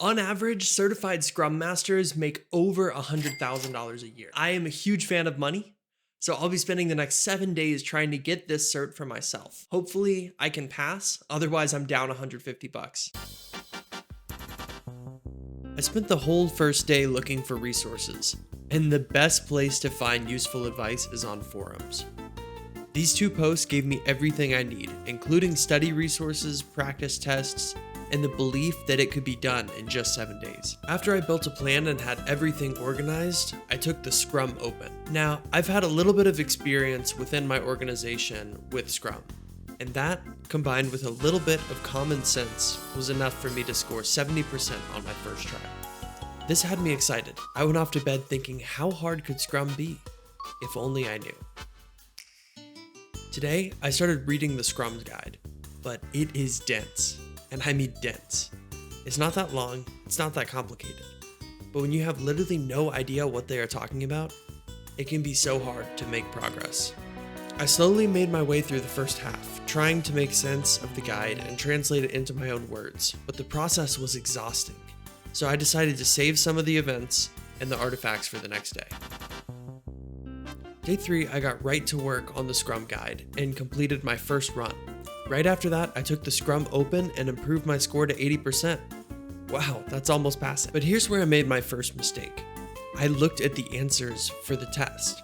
On average, certified Scrum Masters make over $100,000 a year. I am a huge fan of money, so I'll be spending the next 7 days trying to get this cert for myself. Hopefully I can pass, otherwise I'm down 150 bucks. I spent the whole first day looking for resources, and the best place to find useful advice is on forums. These 2 posts gave me everything I need, including study resources, practice tests, and the belief that it could be done in just 7 days. After I built a plan and had everything organized, I took the Scrum Open. Now, I've had a little bit of experience within my organization with Scrum, and that, combined with a little bit of common sense, was enough for me to score 70% on my first try. This had me excited. I went off to bed thinking, how hard could Scrum be? If only I knew. Today, I started reading the Scrum Guide, but it is dense. And I mean dense. It's not that long, it's not that complicated. But when you have literally no idea what they are talking about, it can be so hard to make progress. I slowly made my way through the first half, trying to make sense of the guide and translate it into my own words, but the process was exhausting. So I decided to save some of the events and the artifacts for the next day. Day 3, I got right to work on the Scrum Guide and completed my first run. Right after that, I took the Scrum Open and improved my score to 80%. Wow, that's almost passing. But here's where I made my first mistake. I looked at the answers for the test.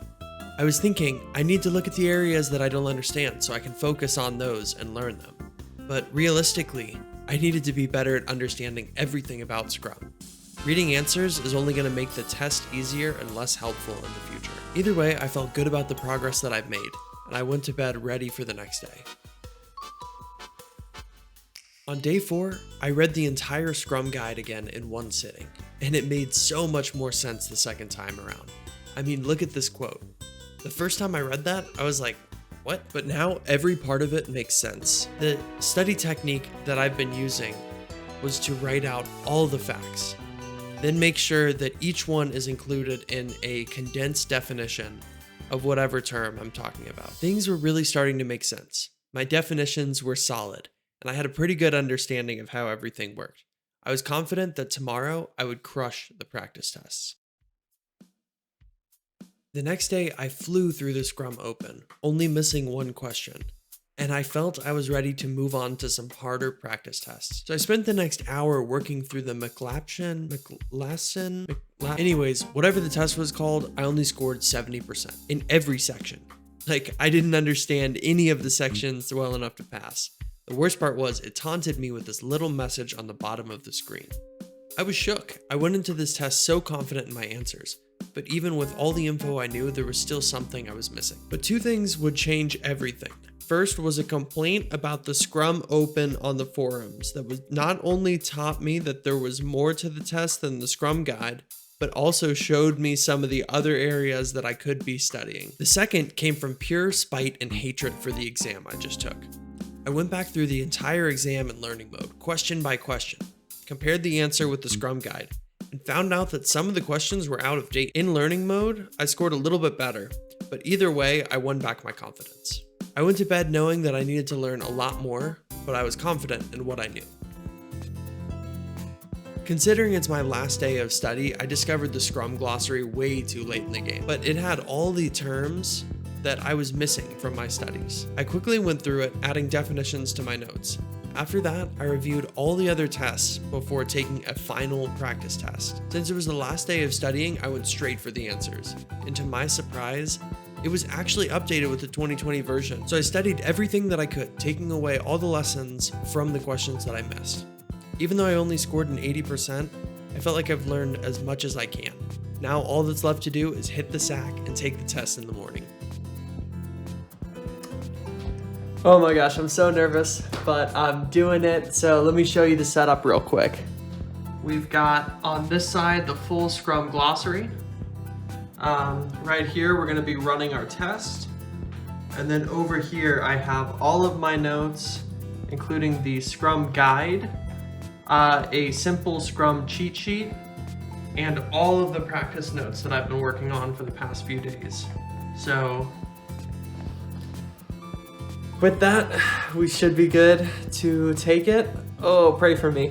I was thinking, I need to look at the areas that I don't understand so I can focus on those and learn them. But realistically, I needed to be better at understanding everything about Scrum. Reading answers is only going to make the test easier and less helpful in the future. Either way, I felt good about the progress that I've made, and I went to bed ready for the next day. On day 4, I read the entire Scrum Guide again in one sitting, and it made so much more sense the second time around. I mean, look at this quote. The first time I read that, I was like, what? But now every part of it makes sense. The study technique that I've been using was to write out all the facts, then make sure that each one is included in a condensed definition of whatever term I'm talking about. Things were really starting to make sense. My definitions were solid, and I had a pretty good understanding of how everything worked. I was confident that tomorrow I would crush the practice tests. The next day, I flew through the Scrum Open, only missing one question, and I felt I was ready to move on to some harder practice tests. So I spent the next hour working through the anyways, whatever the test was called, I only scored 70% in every section. Like, I didn't understand any of the sections well enough to pass. The worst part was it taunted me with this little message on the bottom of the screen. I was shook. I went into this test so confident in my answers, but even with all the info I knew, there was still something I was missing. But 2 things would change everything. First was a complaint about the Scrum Open on the forums that was not only taught me that there was more to the test than the Scrum Guide, but also showed me some of the other areas that I could be studying. The second came from pure spite and hatred for the exam I just took. I went back through the entire exam in learning mode, question by question, compared the answer with the Scrum Guide, and found out that some of the questions were out of date. In learning mode, I scored a little bit better, but either way, I won back my confidence. I went to bed knowing that I needed to learn a lot more, but I was confident in what I knew. Considering it's my last day of study, I discovered the Scrum glossary way too late in the game, but it had all the terms that I was missing from my studies. I quickly went through it, adding definitions to my notes. After that, I reviewed all the other tests before taking a final practice test. Since it was the last day of studying, I went straight for the answers. And to my surprise, it was actually updated with the 2020 version. So I studied everything that I could, taking away all the lessons from the questions that I missed. Even though I only scored an 80%, I felt like I've learned as much as I can. Now all that's left to do is hit the sack and take the test in the morning. Oh my gosh, I'm so nervous, but I'm doing it. So let me show you the setup real quick. We've got on this side the full Scrum glossary. Right here, we're gonna be running our test. And then over here, I have all of my notes, including the Scrum Guide, a simple Scrum cheat sheet, and all of the practice notes that I've been working on for the past few days. So with that, we should be good to take it. Oh, pray for me.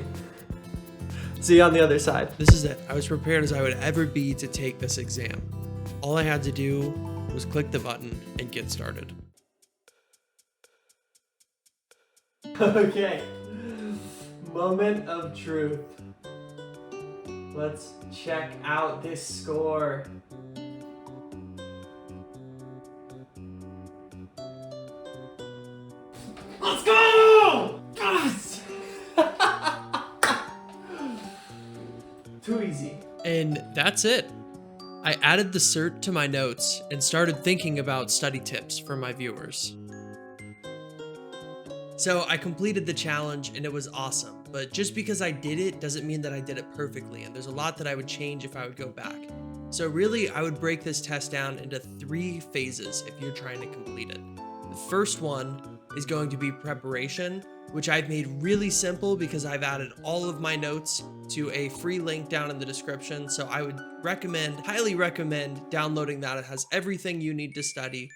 See you on the other side. This is it. I was prepared as I would ever be to take this exam. All I had to do was click the button and get started. Okay. Moment of truth. Let's check out this score. Let's go! Yes! Too easy. And that's it. I added the cert to my notes and started thinking about study tips for my viewers. So I completed the challenge and it was awesome, but just because I did it doesn't mean that I did it perfectly, and there's a lot that I would change if I would go back. So really, I would break this test down into 3 phases if you're trying to complete it. The first one is going to be preparation, which I've made really simple because I've added all of my notes to a free link down in the description. So I would highly recommend downloading that. It has everything you need to study.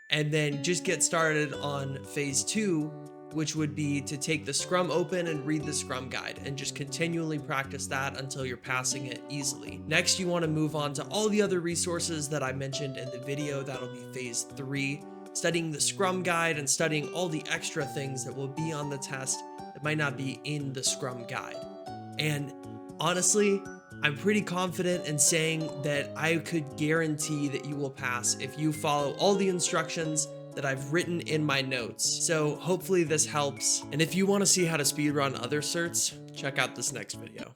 And then just get started on phase 2, which would be to take the Scrum open and read the Scrum guide and just continually practice that until you're passing it easily. Next, you want to move on to all the other resources that I mentioned in the video. That'll be phase 3, studying the Scrum guide and studying all the extra things that will be on the test that might not be in the Scrum guide. And honestly, I'm pretty confident in saying that I could guarantee that you will pass if you follow all the instructions that I've written in my notes. So hopefully this helps. And if you want to see how to speedrun other certs, check out this next video.